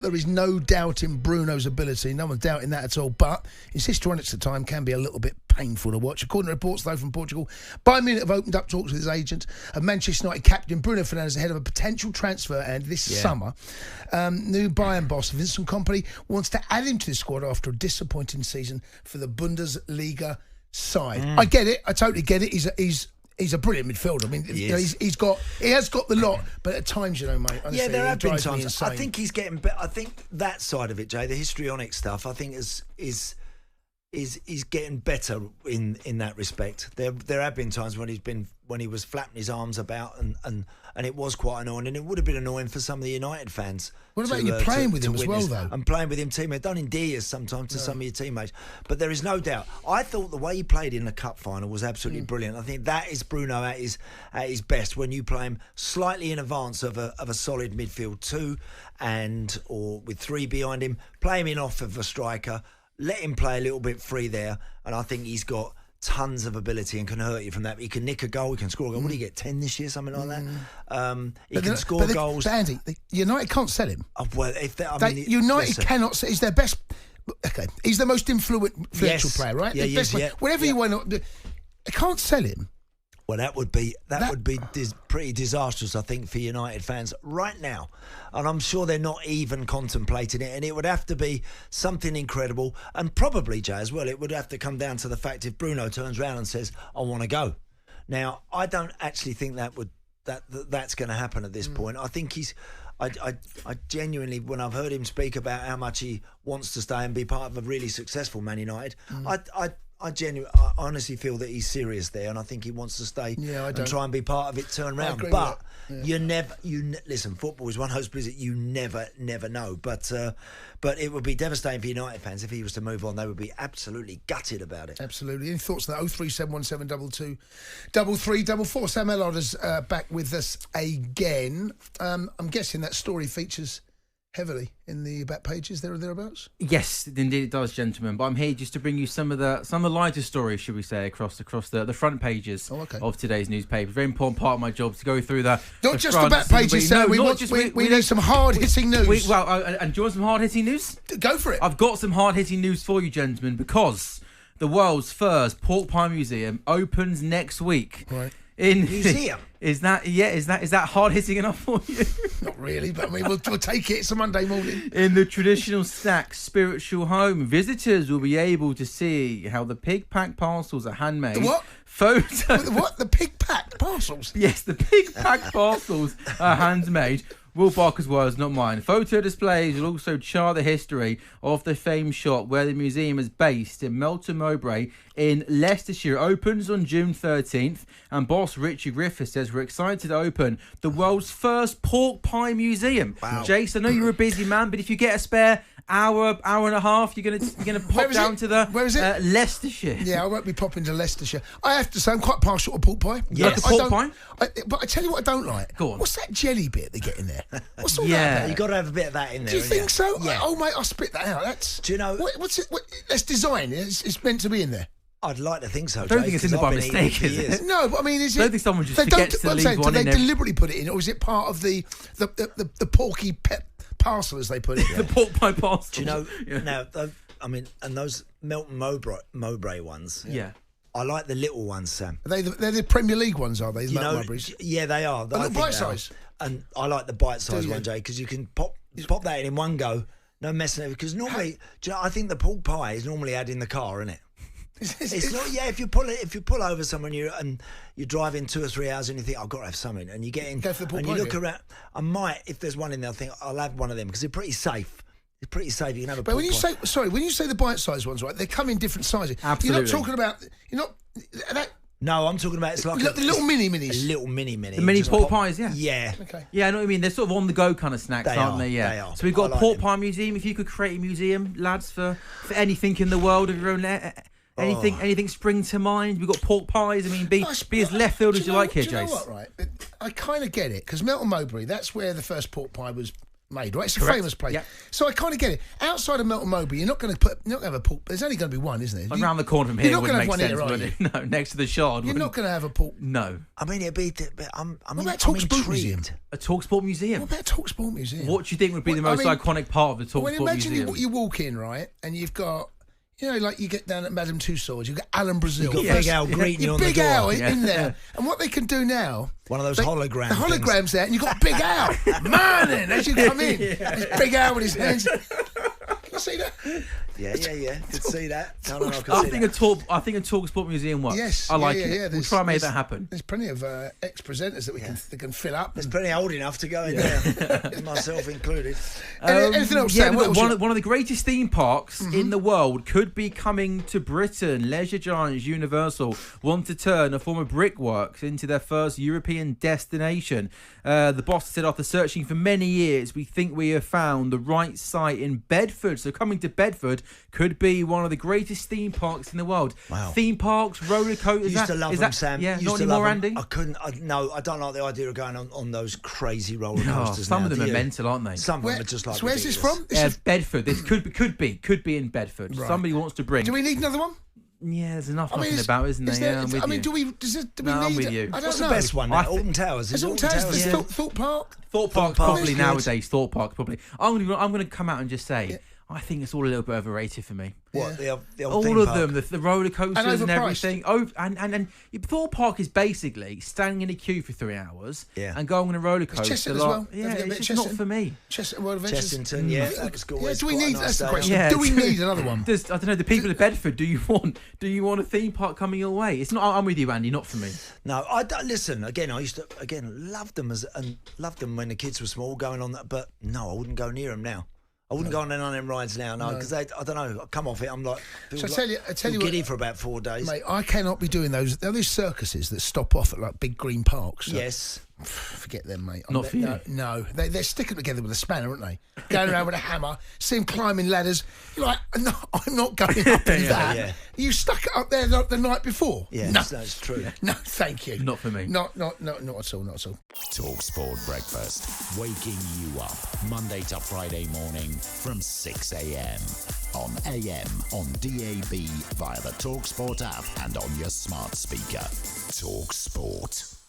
There is no doubt in Bruno's ability. No one's doubting that at all. But his histrionics at the time can be a little bit painful to watch. According to reports, though, from Portugal, Bayern Munich have opened up talks with his agent and Manchester United captain Bruno Fernandes ahead of a potential transfer. And this summer, new Bayern boss Vincent Kompany wants to add him to the squad after a disappointing season for the Bundesliga side. I get it. I totally get it. He's a brilliant midfielder. I mean, he has got the lot, but at times, mate. Honestly, there have been times. I think he's getting better. I think that side of it, Jay, the histrionic stuff, I think is getting better in that respect. There have been times when he was flapping his arms about and it was quite annoying, and it would have been annoying for some of the United fans. What about you playing with him as well, though? And playing with him, teammate. Don't endear you sometimes to some of your teammates. But there is no doubt. I thought the way he played in the cup final was absolutely brilliant. I think that is Bruno at his best, when you play him slightly in advance of a solid midfield two, or with three behind him, play him in off of a striker, let him play a little bit free there, and I think he's got tons of ability and can hurt you from that. He can nick a goal, he can score a goal. What do you get, 10 this year, something like that? He can score goals. But Andy, United can't sell him. United cannot sell. He's their best. Okay, he's the most influential player, right? Yeah, best player. Whatever you want, they can't sell him. Well, that would be pretty disastrous, I think, for United fans right now. And I'm sure they're not even contemplating it. And it would have to be something incredible. And probably, Jay, as well, it would have to come down to the fact if Bruno turns around and says, I want to go. Now, I don't actually think that's going to happen at this point. I think I genuinely, when I've heard him speak about how much he wants to stay and be part of a really successable Man United, I honestly feel that he's serious there, and I think he wants to stay and try and be part of it, turn around. But listen, football is one of those places that you never know. But it would be devastating for United fans if he was to move on. They would be absolutely gutted about it. Absolutely. Any thoughts on that? 0371722 3344. Sam Ellard is back with us again. I'm guessing that story features heavily in the back pages there or thereabouts? Yes, indeed it does, gentlemen. But I'm here just to bring you some of the lighter stories, should we say, across the front pages of today's newspaper. Very important part of my job to go through the just the back pages, Sam. We need some hard-hitting news. And do you want some hard-hitting news? Go for it. I've got some hard-hitting news for you, gentlemen, because the world's first pork pie museum opens next week. Right. Museum. Is that hard hitting enough for you? Not really, but I mean we'll take it. It's a Monday morning. In the traditional Stack spiritual home, visitors will be able to see how the pig pack parcels are handmade. The what? What? The pig pack parcels? Yes, the pig pack parcels are handmade. Will Barker's words, not mine. Photo displays will also chart the history of the famed shop where the museum is based in Melton Mowbray in Leicestershire. It opens on June 13th, and boss Richard Griffiths says we're excited to open the world's first pork pie museum. Wow. Jason, I know you're a busy man, but if you get a spare hour and a half, you're gonna pop down to the Leicestershire. Yeah, I won't be popping to Leicestershire. I have to say I'm quite partial to pork pie. Yes, pork pie. But I tell you what I don't like. Go on. What's that jelly bit they get in there? What's all that about? You've got to have a bit of that in there. Do you think so? Yeah. Oh mate, I'll spit that out. Do you know what's it? That's design. It's meant to be in there. I'd like to think so. I don't think it's in there by mistake, is it? No, but I mean, is it? I don't think someone just forgets to leave one in there. Do they deliberately put it in, or is it part of the porky parcel, as they put it? The pork pie parcel. Do you know? Now, I mean, and those Melton Mowbray ones. Yeah. I like the little ones, Sam. They're the Premier League ones, are they? Mowbrays? Yeah, they are. And the bite size. And I like the bite size one, Jay, because you can pop that in one go. No messing with it. Because normally, I think the pork pie is normally had in the car, isn't it? It's not. Yeah, if you pull over somewhere and you're driving 2 or 3 hours and you think I've got to have something, and you get in and you look around, I might, if there's one in there, I think I'll have one of them because they're pretty safe. It's pretty safe. You can have a. But when you say the bite-sized ones, right? They come in different sizes. Absolutely. You're not talking about. You're not. No, I'm talking about it's like the little minis. A little mini. The mini pork pies, yeah. Yeah. Okay. Yeah, I know what you mean. They're sort of on-the-go kind of snacks, aren't they? Yeah. They are. So we've got a pork pie museum. If you could create a museum, lads, for anything in the world of your own. Anything spring to mind? We've got pork pies. I mean, be as left field as you like here, Jace. Do you know what, right? I kind of get it, because Melton Mowbray, that's where the first pork pie was made, right? It's a Correct. famous place. Yep. So I kind of get it. Outside of Melton Mowbray, you're not going to have a pork. There's only going to be one, isn't there? Around the corner from here you're not wouldn't gonna make have one sense, here, would it? No, next to the Shard. You're wouldn't- not going to have a pork. No. I mean, it'd be. I'm What about I'm talkSPORT Museum? intrigued. A talkSPORT museum. What about talkSPORT Museum? What do you think would be the Well, most iconic part of the talkSPORT imagine museum? you walk in, right, and you've got, like you get down at Madame Tussauds, you've got Alan Brazil. You've got Big Al greeting you on the Big door. Al Yeah. in there. And what they can do now... One of those hologram The things. holograms there, and you've got Big Al. Morning, as you come in. There's Big Al with his hands... Can you see that? Yeah. Could see that. No, I could I see think that. I think a talkSPORT museum works. Yes. I like yeah, it. yeah. We'll try and make that happen. There's plenty of ex-presenters that can fill up. There's plenty old enough to go in there, myself included. Anything else, Sam? What else One of the greatest theme parks in the world could be coming to Britain. Leisure giants Universal want to turn a former brickworks into their first European destination. The boss said after searching for many years, we think we have found the right site in Bedford. So coming to Bedford could be one of the greatest theme parks in the world. Wow. Theme parks, roller coasters. Used to love them, Sam. Yeah, Used not to anymore, love them. Andy. I couldn't. I don't like the idea of going on those crazy roller Oh, coasters. some now, of them do are you? mental, aren't they? Some of them are just like. So where's this ridiculous. from? This is, Bedford. This could be in Bedford. Right. Somebody wants to bring. do we need another one? Yeah, there's enough I mean, knocking about, isn't there? Yeah, I'm with you. do we No, need I'm with you. I don't What's know. the best one? I Now? Alton Towers. Is Is Alton Towers? Towers? There's Thorpe Park? Thought Park's Park probably is good. nowadays. Thought Park's probably. I'm going to come out and just say, I think it's all a little bit overrated for me. What the old All theme of park? them, the roller coasters and overpriced. everything. Oh, and Thorpe Park is basically standing in a queue for 3 hours Yeah. and going on a roller coaster. Chester as well. Yeah, Have you got a it's bit of just not Chester? for me. Chester World Adventures? Chessington, yeah, that was good. Yeah, do we Quite a need? nice That's the day. question. Yeah, Do we need another one? I don't know. The people of Bedford, do you want a theme park coming your way? It's not. I'm with you, Andy. Not for me. No, I don't, listen. Again, I used to love them loved them when the kids were small, going on that. But no, I wouldn't go near them now. I wouldn't go on none of them rides now, because I don't know. I come off it, I'm like, So I tell you what, giddy for about 4 days. mate, I cannot be doing those. There are these circuses that stop off at like big green parks. So Yes. forget them, mate. Not for you. No, they're sticking together with a spanner, aren't they? Going around with a hammer, see them climbing ladders. You're like, no, I'm not going up in that. yeah. You stuck it up there the night before. Yeah, no, that's true. no, thank you. Not for me. Not at all. Not at all. talkSPORT Breakfast, waking you up Monday to Friday morning from 6 a.m. on AM, on DAB, via the talkSPORT app and on your smart speaker. talkSPORT.